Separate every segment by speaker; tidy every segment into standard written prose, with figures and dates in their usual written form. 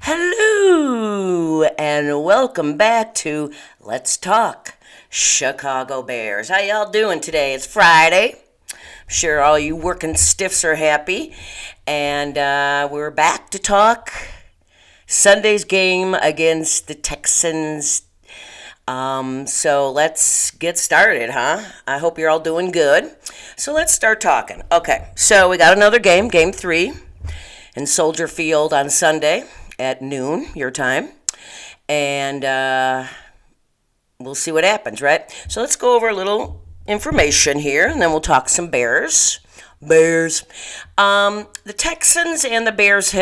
Speaker 1: Hello, and welcome back to Let's Talk Chicago Bears. How y'all doing today? It's Friday. I'm sure all you working stiffs are happy. And we're back to talk Sunday's game against the Texans. So let's get started, huh? I hope you're all doing good. So let's start talking. Okay, so we got another game, game 3, in Soldier Field on Sunday at noon, your time. And we'll see what happens, right? So let's go over a little information here, and then we'll talk some Bears. The Texans and the Bears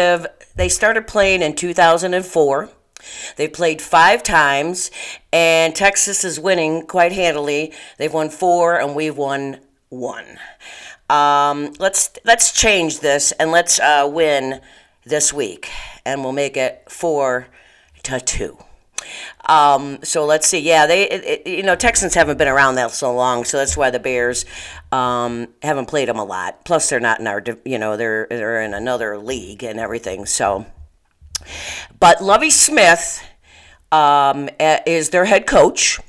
Speaker 1: they started playing in 2004. They played 5 times, and Texas is winning quite handily. They've won 4, and we've won 1. Let's change this, and let's win this week, and we'll make it 4-2. So let's see. Yeah, Texans haven't been around that so long, so that's why the Bears haven't played them a lot. Plus, they're not in our, they're in another league and everything. So, but Lovie Smith is their head coach.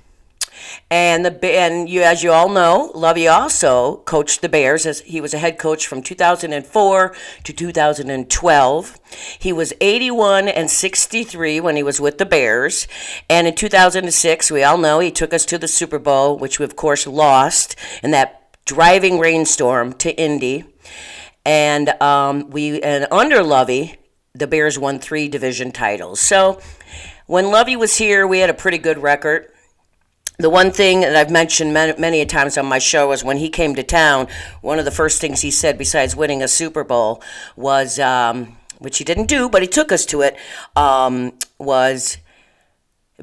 Speaker 1: And as you all know, Lovie also coached the Bears as he was a head coach from 2004 to 2012. He was 81-63 when he was with the Bears, and in 2006, we all know he took us to the Super Bowl, which we of course lost in that driving rainstorm to Indy. And under Lovie, the Bears won 3 division titles. So when Lovie was here, we had a pretty good record. The one thing that I've mentioned many times on my show is when he came to town, one of the first things he said besides winning a Super Bowl was, which he didn't do, but he took us to it, was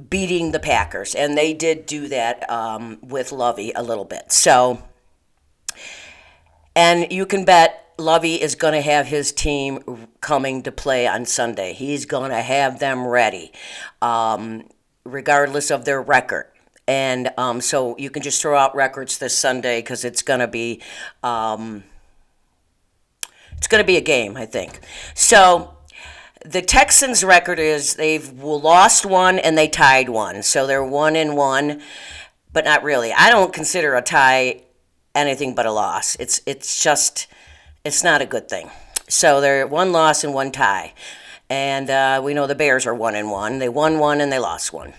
Speaker 1: beating the Packers. And they did do that with Lovie a little bit. So, and you can bet Lovie is going to have his team coming to play on Sunday. He's going to have them ready, regardless of their record. And so you can just throw out records this Sunday because it's going to be a game, I think. So the Texans' record is they've lost 1 and they tied 1. So they're 1-1, but not really. I don't consider a tie anything but a loss. It's not a good thing. So they're 1 loss and 1 tie. And we know the Bears are 1-1. They won 1 and they lost 1.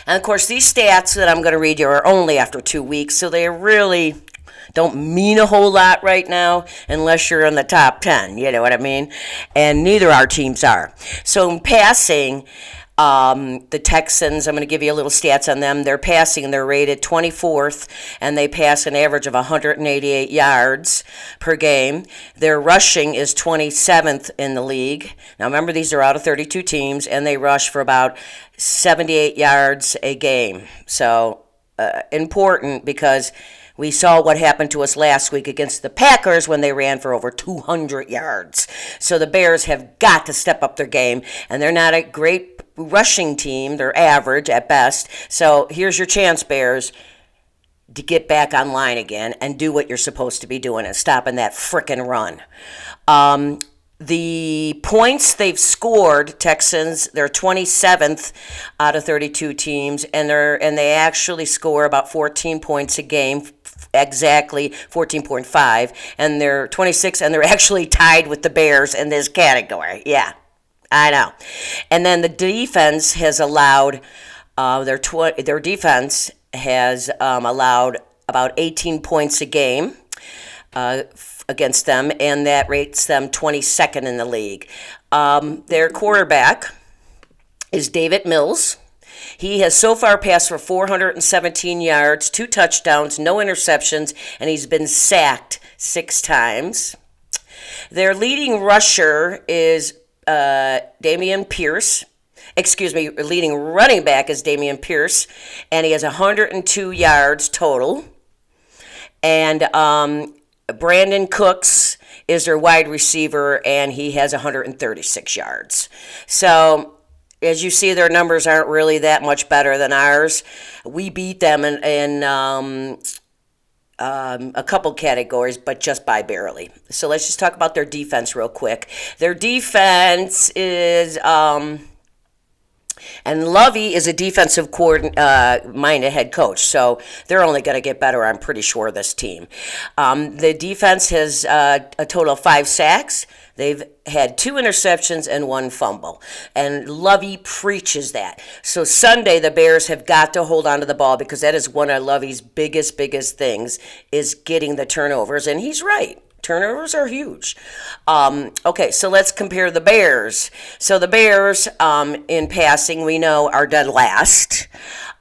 Speaker 1: And, of course, these stats that I'm going to read you are only after 2 weeks, so they really don't mean a whole lot right now unless you're in the top 10, you know what I mean? And neither our teams are. So in passing, the Texans, I'm going to give you a little stats on them. They're passing, they're rated 24th, and they pass an average of 188 yards per game. Their rushing is 27th in the league. Now remember, these are out of 32 teams, and they rush for about 78 yards a game. So important because we saw what happened to us last week against the Packers when they ran for over 200 yards. So the Bears have got to step up their game, and they're not a great rushing team. They're average at best. So here's your chance, Bears, to get back online again and do what you're supposed to be doing and stopping that frickin' run. The points they've scored, Texans, they're 27th out of 32 teams, and they actually score about 14 points a game, exactly 14.5, and they're 26, and they're actually tied with the Bears in this category. Yeah, I know. And then the defense has allowed their defense has allowed about 18 points a game against them, and that rates them 22nd in the league. Their quarterback is Davis Mills. He has so far passed for 417 yards, 2 touchdowns, no interceptions, and he's been sacked 6 times. Their leading rusher is Dameon Pierce. Leading running back is Dameon Pierce, and he has 102 yards total. And Brandon Cooks is their wide receiver, and he has 136 yards. So, as you see, their numbers aren't really that much better than ours. We beat them in a couple categories, but just by barely. So let's just talk about their defense real quick. Their defense is, and Lovey is a defensive minded head coach, so they're only going to get better, I'm pretty sure, this team. The defense has a total of 5 sacks. They've had 2 interceptions and 1 fumble. And Lovey preaches that. So Sunday, the Bears have got to hold on to the ball because that is one of Lovey's biggest things is getting the turnovers. And he's right. Turnovers are huge. Okay, so let's compare the Bears. So the Bears, in passing, we know, are dead last.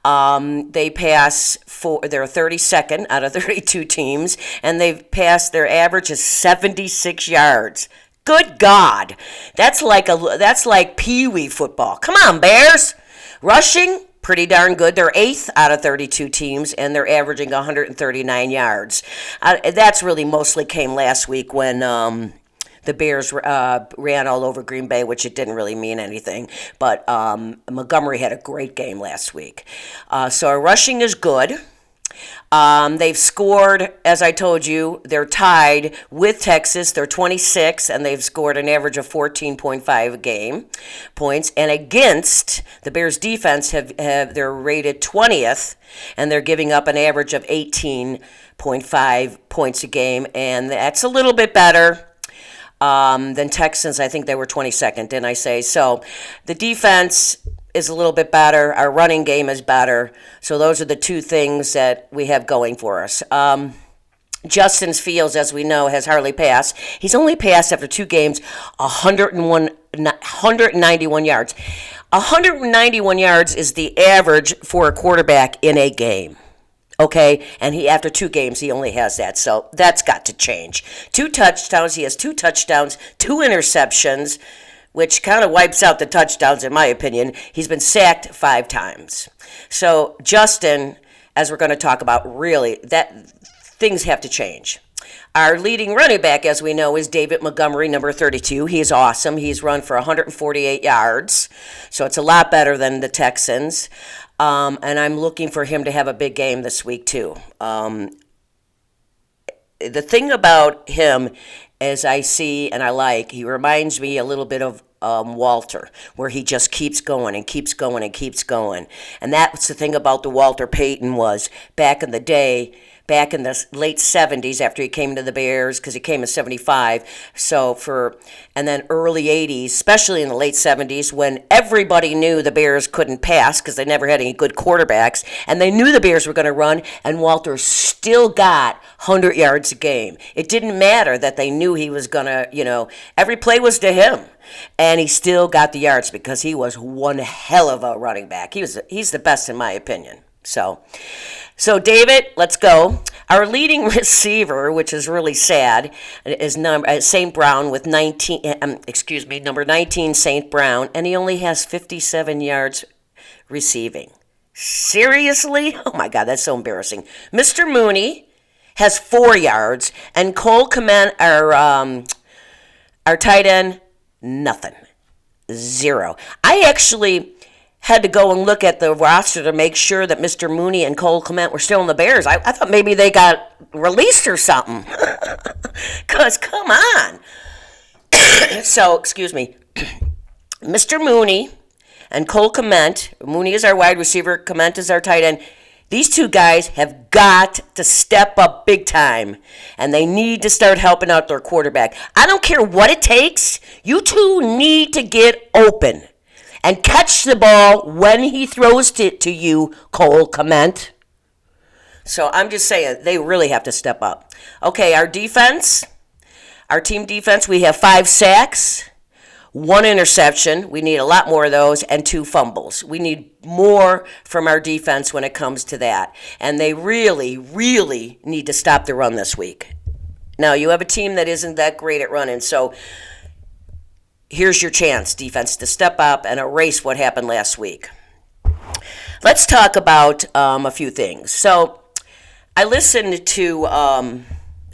Speaker 1: They pass they're 32nd out of 32 teams, and they've passed, their average is 76 yards. Good God, that's like Pee-wee football. Come on, Bears. Rushing, pretty darn good. They're 8th out of 32 teams, and they're averaging 139 yards. That's really mostly came last week when the Bears ran all over Green Bay, which it didn't really mean anything. But Montgomery had a great game last week. So our rushing is good. They've scored, as I told you, they're tied with Texas. They're 26, and they've scored an average of 14.5 a game points. And against the Bears defense, they're rated 20th, and they're giving up an average of 18.5 points a game, and that's a little bit better than Texans. I think they were 22nd, didn't I say? So the defense is a little bit better. Our running game is better. So those are the 2 things that we have going for us. Justin Fields, as we know, has hardly passed. He's only passed after 2 games 191 yards. 191 yards is the average for a quarterback in a game. Okay, and after 2 games, he only has that. So that's got to change. 2 touchdowns. He has 2 touchdowns, 2 interceptions, which kind of wipes out the touchdowns, in my opinion. He's been sacked 5 times. So Justin, as we're going to talk about, really, that things have to change. Our leading running back, as we know, is David Montgomery, number 32. He is awesome. He's run for 148 yards, so it's a lot better than the Texans. And I'm looking for him to have a big game this week, too. The thing about him, as I see and I like, he reminds me a little bit of Walter, where he just keeps going and keeps going and keeps going. And that's the thing about the Walter Payton was back in the day, back in the late 70s after he came to the Bears, because he came in 75. And then early 80s, especially in the late 70s, when everybody knew the Bears couldn't pass because they never had any good quarterbacks, and they knew the Bears were going to run, and Walter still got 100 yards a game. It didn't matter that they knew he was going to, every play was to him. And he still got the yards because he was one hell of a running back. He's the best in my opinion. So David, let's go. Our leading receiver, which is really sad, is St. Brown with number 19, St. Brown, and he only has 57 yards receiving. Seriously? Oh my God, that's so embarrassing. Mr. Mooney has 4 yards, and Cole Kmet, our tight end, nothing. 0. I actually had to go and look at the roster to make sure that Mr. Mooney and Cole Kmet were still in the Bears. I thought maybe they got released or something. Because, come on. So, excuse me. Mr. Mooney and Cole Kmet, Mooney is our wide receiver, Kmet is our tight end. These 2 guys have got to step up big time, and they need to start helping out their quarterback. I don't care what it takes. You 2 need to get open and catch the ball when he throws it to you, Cole Kmet. So I'm just saying, they really have to step up. Okay, our defense, our team defense, we have 5 sacks, 1 interception. We need a lot more of those, and 2 fumbles. We need more from our defense when it comes to that. And they really, really need to stop the run this week. Now, you have a team that isn't that great at running, so here's your chance, defense, to step up and erase what happened last week. Let's talk about a few things. So I listened to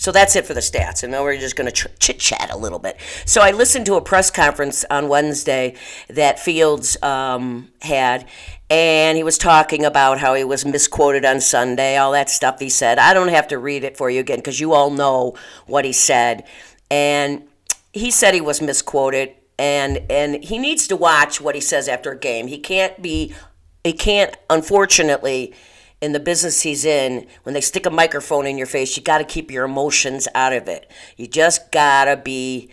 Speaker 1: So that's it for the stats. And now we're just going to chit-chat a little bit. So I listened to a press conference on Wednesday that Fields had, and he was talking about how he was misquoted on Sunday, all that stuff he said. I don't have to read it for you again because you all know what he said. And he said he was misquoted, and he needs to watch what he says after a game. He can't, unfortunately, in the business he's in, when they stick a microphone in your face, you got to keep your emotions out of it. You just got to be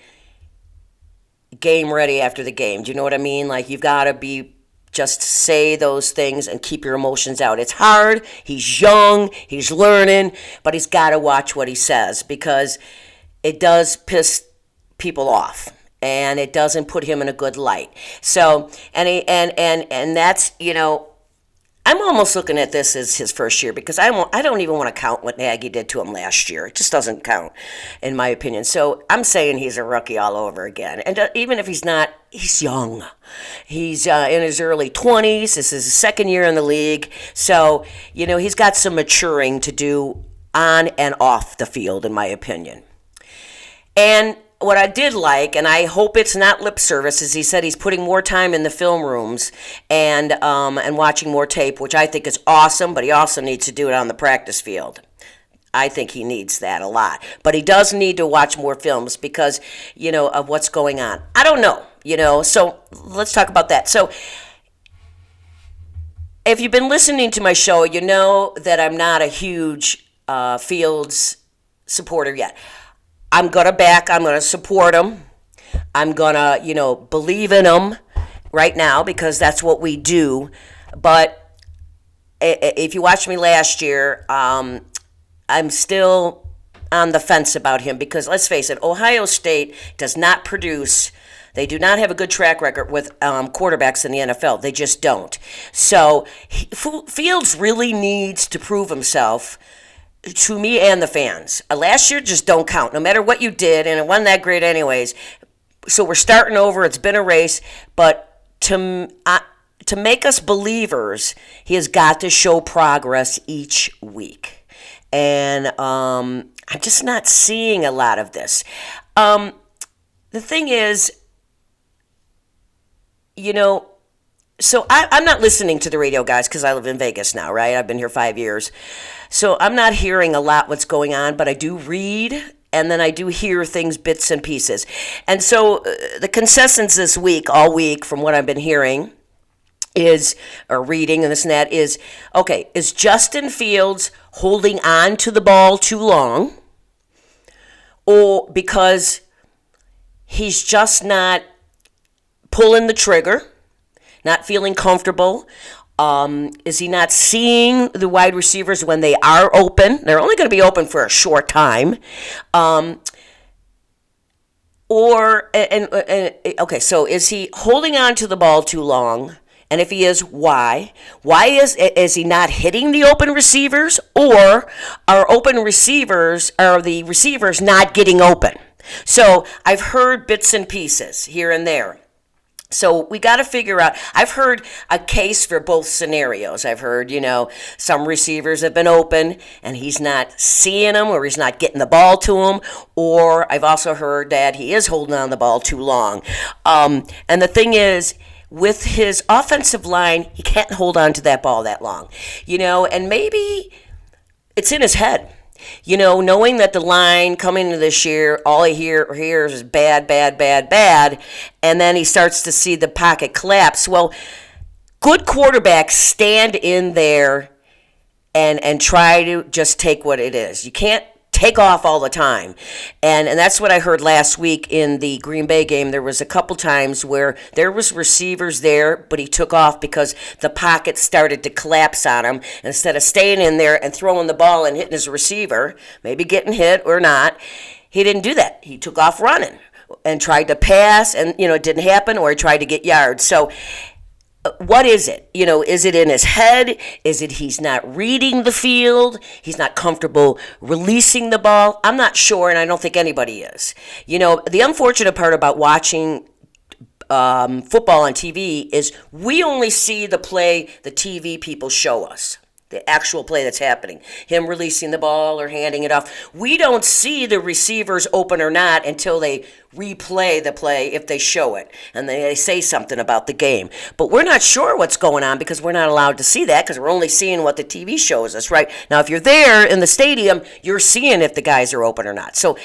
Speaker 1: game ready after the game. Do you know what I mean? Like, you've got to be, just say those things and keep your emotions out. It's hard. He's young. He's learning. But he's got to watch what he says because it does piss people off. And it doesn't put him in a good light. So, and that's, I'm almost looking at this as his first year because I don't even want to count what Nagy did to him last year. It just doesn't count, in my opinion. So I'm saying he's a rookie all over again. And even if he's not, he's young. He's in his early 20s. This is his second year in the league. So, he's got some maturing to do on and off the field, in my opinion. And what I did like, and I hope it's not lip service, is he said he's putting more time in the film rooms and watching more tape, which I think is awesome, but he also needs to do it on the practice field. I think he needs that a lot. But he does need to watch more films because, of what's going on. I don't know, so let's talk about that. So if you've been listening to my show, you know that I'm not a huge Fields supporter yet. I'm going to support him. I'm going to, believe in him right now because that's what we do. But if you watched me last year, I'm still on the fence about him because, let's face it, Ohio State does not produce. They do not have a good track record with quarterbacks in the NFL. They just don't. So Fields really needs to prove himself to me and the fans. Last year just don't count, no matter what you did, and it wasn't that great anyways. So we're starting over. It's been a race, but to make us believers, he has got to show progress each week. And I'm just not seeing a lot of this. The thing is, so I'm not listening to the radio guys because I live in Vegas now, right? I've been here 5 years. So I'm not hearing a lot what's going on, but I do read, and then I do hear things, bits and pieces. And so the consensus this week, all week, from what I've been hearing, or reading and this and that, is Justin Fields holding on to the ball too long? Or because he's just not pulling the trigger? Not feeling comfortable? Is he not seeing the wide receivers when they are open? They're only going to be open for a short time. So is he holding on to the ball too long? And if he is, why? Why is he not hitting the open receivers? Or are the receivers not getting open? So I've heard bits and pieces here and there. So we got to figure out, I've heard a case for both scenarios. I've heard, some receivers have been open and he's not seeing them or he's not getting the ball to them. Or I've also heard that he is holding on the ball too long. And the thing is, with his offensive line, he can't hold on to that ball that long. And maybe it's in his head. Knowing that the line coming into this year, all he hears is bad, bad, bad, bad, and then he starts to see the pocket collapse. Well, good quarterbacks stand in there and try to just take what it is. You can't take off all the time. And that's what I heard last week in the Green Bay game. There was a couple times where there was receivers there, but he took off because the pocket started to collapse on him. Instead of staying in there and throwing the ball and hitting his receiver, maybe getting hit or not, he didn't do that. He took off running and tried to pass, and it didn't happen, or he tried to get yards. So what is it? Is it in his head? Is it he's not reading the field? He's not comfortable releasing the ball? I'm not sure, and I don't think anybody is. The unfortunate part about watching football on TV is we only see the play the TV people show us. the actual play that's happening. Him releasing the ball or handing it off. We don't see the receivers open or not until they replay the play if they show it and they say something about the game. But we're not sure what's going on because we're not allowed to see that because we're only seeing what the TV shows us, right? Now, if you're there in the stadium, you're seeing if the guys are open or not. So,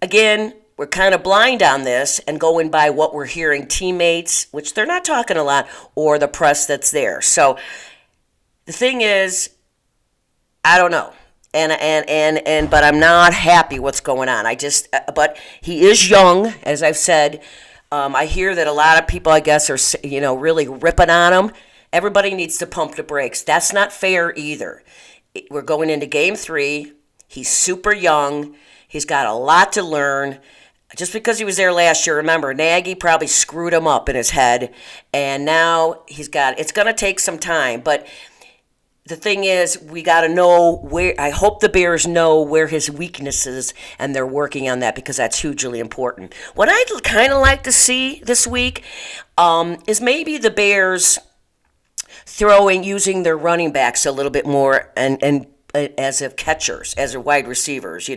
Speaker 1: again, we're kind of blind on this and going by what we're hearing teammates, which they're not talking a lot, or the press that's there. So, the thing is, I don't know, but I'm not happy what's going on. But he is young, as I've said. I hear that a lot of people, I guess, are really ripping on him. Everybody needs to pump the brakes. That's not fair either. We're going into Game 3. He's super young. He's got a lot to learn. Just because he was there last year, remember, Nagy probably screwed him up in his head, and now it's going to take some time, but the thing is, we got to know where. I hope the Bears know where his weaknesses, and they're working on that because that's hugely important. What I'd kind of like to see this week is maybe the Bears using their running backs a little bit more and as of catchers, as of wide receivers,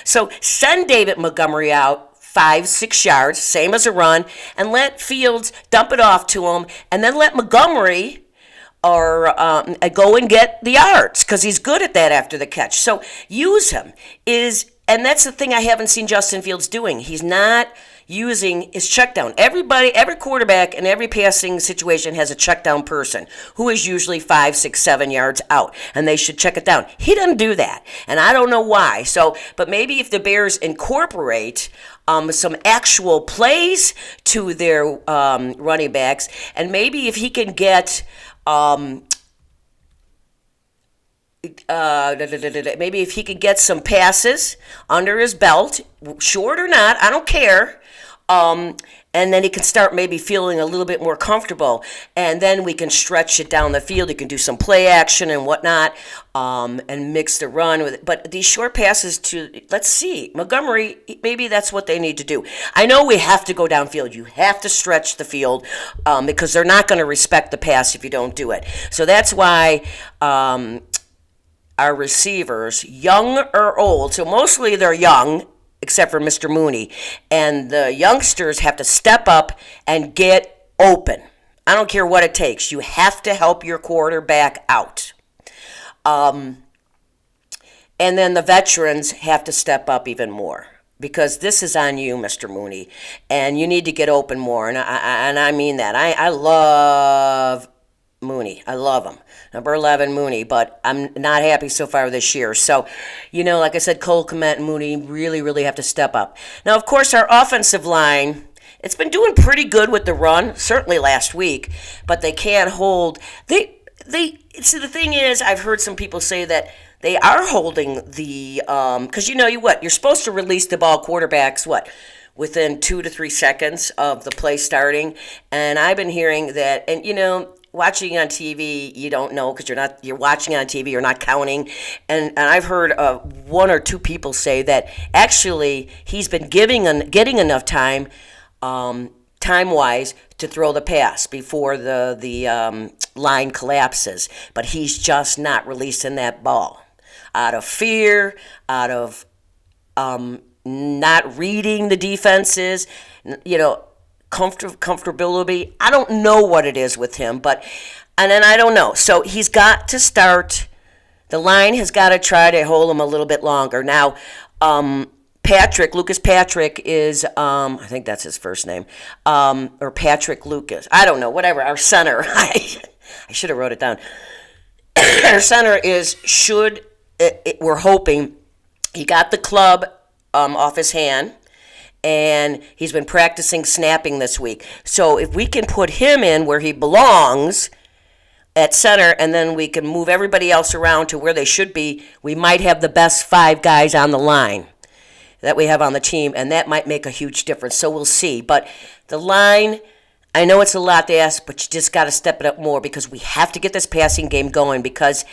Speaker 1: So send David Montgomery out 5-6 yards, same as a run, and let Fields dump it off to him, and then let Montgomery or go and get the yards because he's good at that after the catch. So use him. And that's the thing I haven't seen Justin Fields doing. He's not using his check down. Every quarterback in every passing situation has a check down person who is usually 5, 6, 7 yards out, and they should check it down. He doesn't do that, and I don't know why. But maybe if the Bears incorporate some actual plays to their running backs, and maybe if he can get maybe if he could get some passes under his belt, short or not, I don't care. And then he can start maybe feeling a little bit more comfortable. And then we can stretch it down the field. He can do some play action and whatnot, and mix the run with it. But these short passes let's see, Montgomery, maybe that's what they need to do. I know we have to go downfield. You have to stretch the field because they're not going to respect the pass if you don't do it. So that's why our receivers, young or old, so mostly they're young, except for Mr. Mooney, and the youngsters have to step up and get open. I don't care what it takes. You have to help your quarterback out. And then the veterans have to step up even more because this is on you, Mr. Mooney, and you need to get open more, and I mean that. I love Mooney. I love him. Number 11, Mooney, but I'm not happy so far this year. So, like I said, Cole Kmet and Mooney really, really have to step up. Now, of course, our offensive line, it's been doing pretty good with the run, certainly last week, but they can't hold. So the thing is, I've heard some people say that they are holding the, because you're supposed to release the ball quarterbacks, within 2 to 3 seconds of the play starting, and I've been hearing that, and watching on TV, you don't know because you're watching on TV, you're not counting. And I've heard 1 or 2 people say that actually he's been getting enough time, time-wise, to throw the pass before the line collapses. But he's just not releasing that ball out of fear, out of not reading the defenses, comfortability. I don't know what it is with him, and then I don't know. So he's got to start. The line has got to try to hold him a little bit longer. Now, Lucas Patrick is, I think that's his first name, or Patrick Lucas. I don't know, whatever. Our center, I should have wrote it down. Our center we're hoping he got the club off his hand, and he's been practicing snapping this week. So if we can put him in where he belongs at center, and then we can move everybody else around to where they should be, we might have the best 5 guys on the line that we have on the team, and that might make a huge difference. So we'll see. But the line, I know it's a lot to ask, but you just got to step it up more because we have to get this passing game going because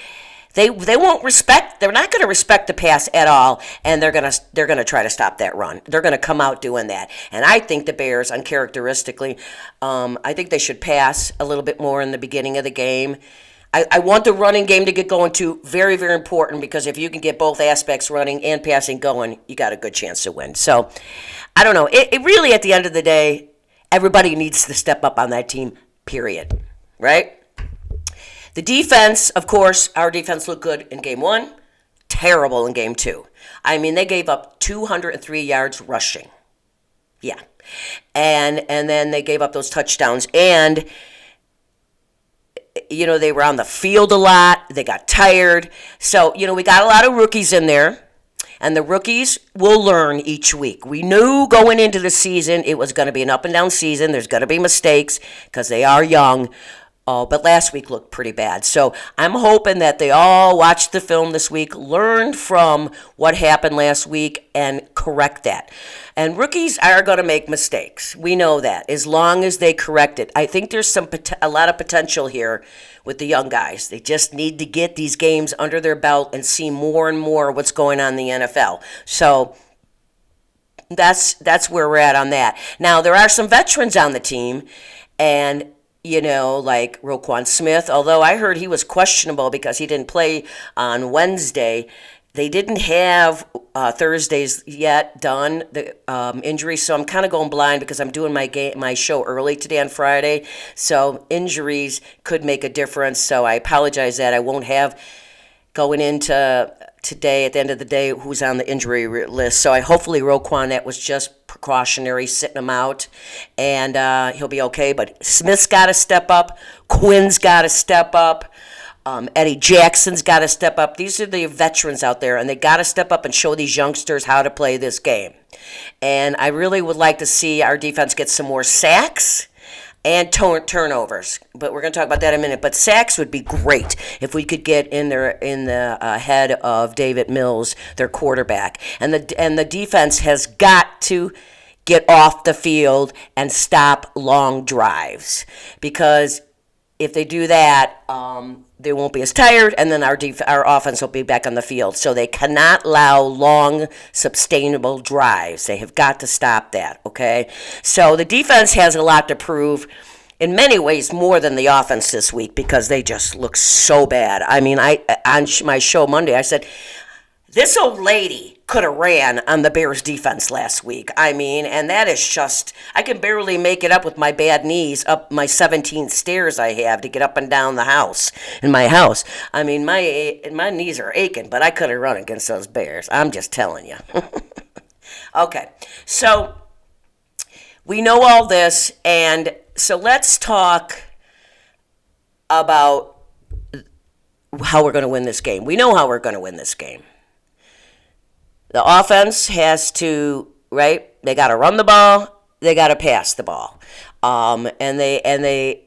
Speaker 1: They won't respect. They're not going to respect the pass at all, and they're going to try to stop that run. They're going to come out doing that, and I think the Bears, uncharacteristically, I think they should pass a little bit more in the beginning of the game. I want the running game to get going too. Very, very important, because if you can get both aspects, running and passing, going, you got a good chance to win. So, I don't know. It really, at the end of the day, everybody needs to step up on that team, period. Right? The defense, of course, our defense looked good in game one, terrible in game two. I mean, they gave up 203 yards rushing. Yeah. And then they gave up those touchdowns. And they were on the field a lot. They got tired. So, we got a lot of rookies in there, and the rookies will learn each week. We knew going into the season it was going to be an up and down season. There's going to be mistakes because they are young. But last week looked pretty bad. So I'm hoping that they all watched the film this week, learned from what happened last week, and correct that. And rookies are going to make mistakes. We know that, as long as they correct it. I think there's a lot of potential here with the young guys. They just need to get these games under their belt and see more and more what's going on in the NFL. So that's where we're at on that. Now, there are some veterans on the team, and like Roquan Smith, although I heard he was questionable because he didn't play on Wednesday. They didn't have Thursdays yet done, the injury, so I'm kind of going blind because I'm doing my show early today on Friday. So injuries could make a difference, so I apologize that I won't have going into today at the end of the day who's on the injury list. So hopefully Roquan, that was just precautionary, sitting him out, and he'll be okay. But Smith's got to step up. Quinn's got to step up. Eddie Jackson's got to step up. These are the veterans out there, and they got to step up and show these youngsters how to play this game. And I really would like to see our defense get some more sacks and turnovers, but we're going to talk about that in a minute. But sacks would be great if we could get in the head of David Mills, their quarterback. And the defense has got to get off the field and stop long drives, because if they do that, they won't be as tired, and then our offense will be back on the field. So they cannot allow long, sustainable drives. They have got to stop that, okay? So the defense has a lot to prove, in many ways more than the offense this week, because they just look so bad. I mean, on my show Monday, I said, this old lady could have ran on the Bears defense last week. I mean, and that is just, I can barely make it up with my bad knees up my 17 stairs I have to get up and down the house, in my house. I mean, my knees are aching, but I could have run against those Bears. I'm just telling you. Okay, so we know all this, and so let's talk about how we're going to win this game. We know how we're going to win this game. The offense has to, right? They got to run the ball. They got to pass the ball, and they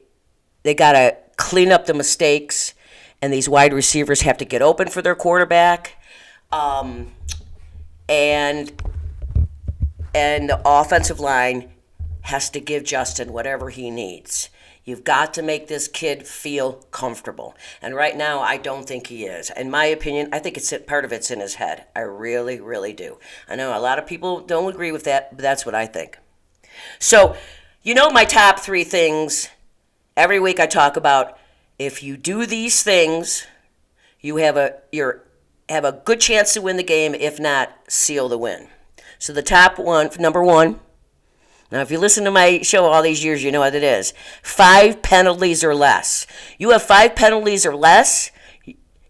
Speaker 1: got to clean up the mistakes. And these wide receivers have to get open for their quarterback, and the offensive line has to give Justin whatever he needs. You've got to make this kid feel comfortable. And right now, I don't think he is. In my opinion, I think part of it's in his head. I really, really do. I know a lot of people don't agree with that, but that's what I think. So, my top 3 things. Every week I talk about, if you do these things, you have a good chance to win the game. If not, seal the win. So the top one, number 1. Now, if you listen to my show all these years, you know what it is. 5 penalties or less. You have 5 penalties or less,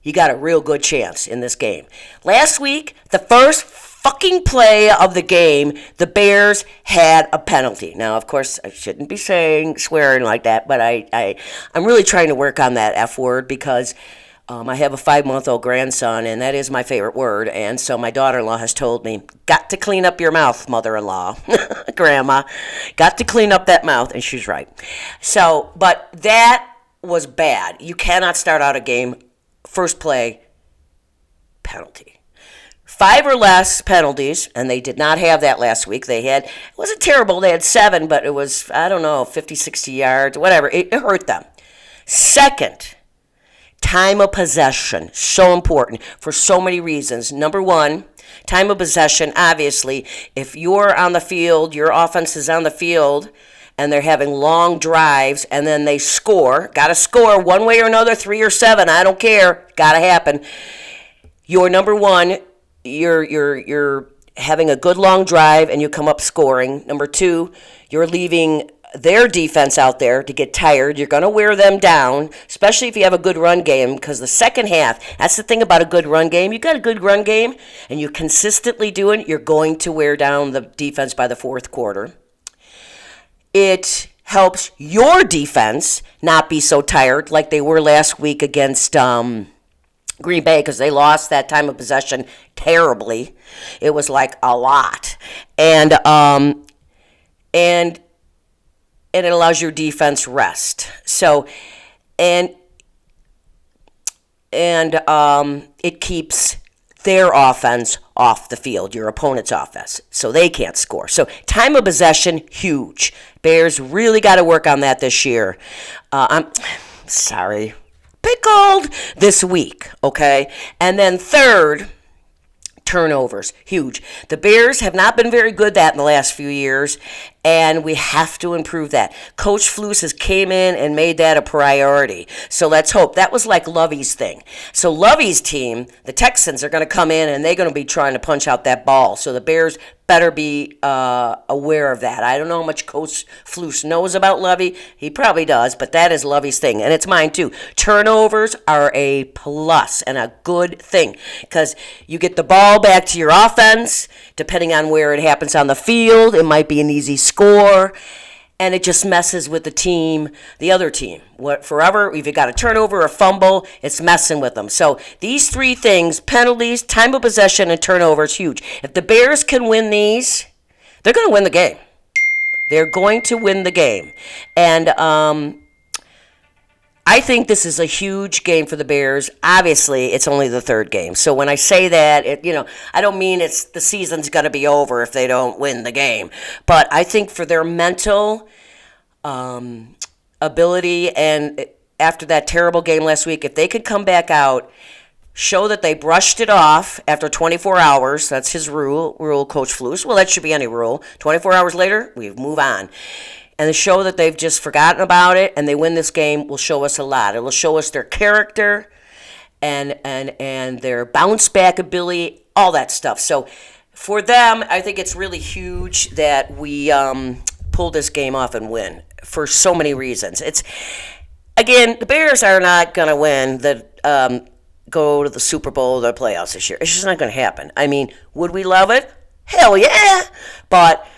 Speaker 1: you got a real good chance in this game. Last week, the first fucking play of the game, the Bears had a penalty. Now, of course, I shouldn't be swearing like that, but I'm really trying to work on that F word, because I have a 5-month-old grandson, and that is my favorite word. And so my daughter-in-law has told me, got to clean up your mouth, mother-in-law, grandma. Got to clean up that mouth, and she's right. So, but that was bad. You cannot start out a game, first play, penalty. 5 or less penalties, and they did not have that last week. It wasn't terrible. They had 7, but it was, 50, 60 yards, whatever. It hurt them. Second, time of possession, so important for so many reasons. Number 1, time of possession, obviously, if you're on the field, your offense is on the field, and they're having long drives, and then they score. Got to score one way or another, 3 or 7. I don't care. Got to happen. You're number one. You're having a good long drive, and you come up scoring. Number two, you're leaving their defense out there to get tired. You're going to wear them down, especially if you have a good run game, because the second half, that's the thing about a good run game. You got a good run game, and you consistently do it, you're going to wear down the defense by the fourth quarter. It helps your defense not be so tired like they were last week against Green Bay, because they lost that time of possession terribly. It was like a lot. And it allows your defense rest. So, and it keeps their offense off the field, your opponent's offense, so they can't score. So time of possession, huge. Bears really got to work on that this year. I'm sorry, pickled this week, okay? And then third, turnovers, huge. The Bears have not been very good at in the last few years, and we have to improve that. Coach Flus has came in and made that a priority. So let's hope. That was like Lovey's thing. So Lovey's team, the Texans, are going to come in and they're going to be trying to punch out that ball. So the Bears better be aware of that. I don't know how much Coach Flus knows about Lovey. He probably does, but that is Lovey's thing, and it's mine too. Turnovers are a plus and a good thing, because you get the ball back to your offense. Depending on where it happens on the field, it might be an easy score, and it just messes with the other team. Forever, if you got a turnover or fumble, it's messing with them. So these three things, penalties, time of possession, and turnovers, huge. If the Bears can win these, they're going to win the game. They're going to win the game. And I think this is a huge game for the Bears. Obviously, it's only the third game. So when I say that, I don't mean it's the season's going to be over if they don't win the game. But I think for their mental ability, and after that terrible game last week, if they could come back out, show that they brushed it off after 24 hours, that's his rule, Coach Flus. Well, that should be any rule. 24 hours later, we move on. And the show that they've just forgotten about it and they win this game will show us a lot. It will show us their character and their bounce back ability, all that stuff. So for them, I think it's really huge that we pull this game off and win for so many reasons. Again, the Bears are not going to win go to the Super Bowl or the playoffs this year. It's just not going to happen. I mean, would we love it? Hell yeah! But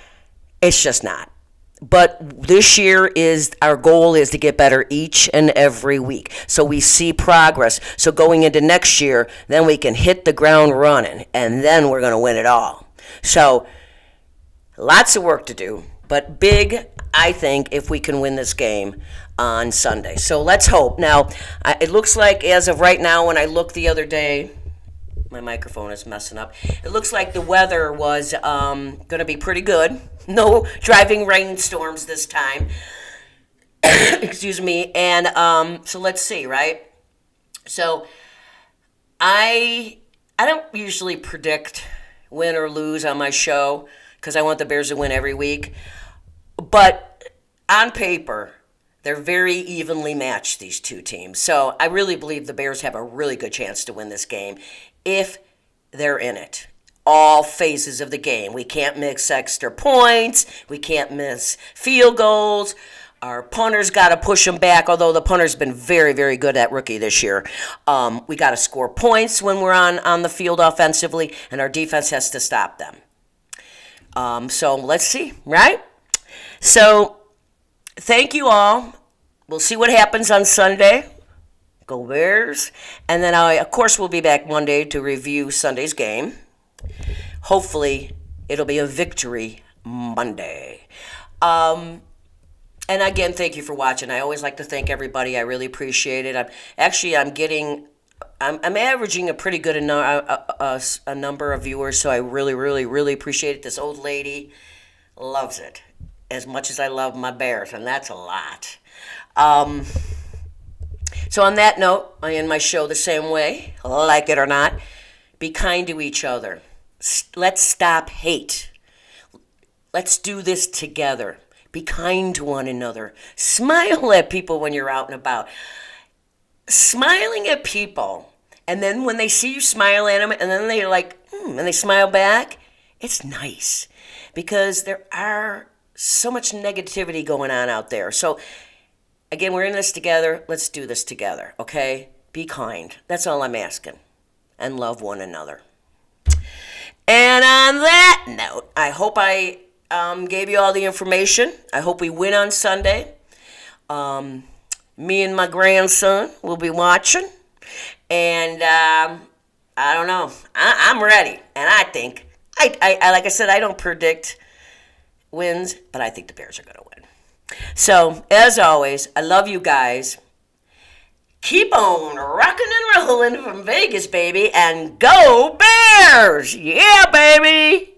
Speaker 1: it's just not. But this year our goal is to get better each and every week. So we see progress. So going into next year, then we can hit the ground running, and then we're going to win it all. So lots of work to do, but big, I think, if we can win this game on Sunday. So let's hope. Now, it looks like as of right now, when I looked the other day, my microphone is messing up. It looks like the weather was going to be pretty good. No driving rainstorms this time. Excuse me. And so let's see, right? So I don't usually predict win or lose on my show because I want the Bears to win every week. But on paper, they're very evenly matched, these two teams. So I really believe the Bears have a really good chance to win this game if they're in it. All phases of the game. We can't miss extra points. We can't miss field goals. Our punter's got to push them back, although the punter's been very, very good at rookie this year. We got to score points when we're on the field offensively, and our defense has to stop them. So let's see, right? So thank you all. We'll see what happens on Sunday. Go Bears. And then of course, we'll be back Monday to review Sunday's game. Hopefully, it'll be a victory Monday. And again, thank you for watching. I always like to thank everybody. I really appreciate it. I'm averaging a pretty good a number of viewers, so I really, really, really appreciate it. This old lady loves it as much as I love my Bears, and that's a lot. So on that note, I end my show the same way, like it or not. Be kind to each other. Let's stop hate. Let's do this together. Be kind to one another. Smile at people when you're out and about. Smiling at people, and then when they see you smile at them, and then they're like, and they smile back, it's nice. Because there are so much negativity going on out there. So, again, we're in this together. Let's do this together, okay? Be kind. That's all I'm asking. And love one another. And on that note, I hope I gave you all the information. I hope we win on Sunday. Me and my grandson will be watching. And I don't know. I'm ready. And I think, I like I said, I don't predict wins, but I think the Bears are going to win. So, as always, I love you guys. Keep on rocking and rolling from Vegas, baby. And go Bears! Yeah, baby!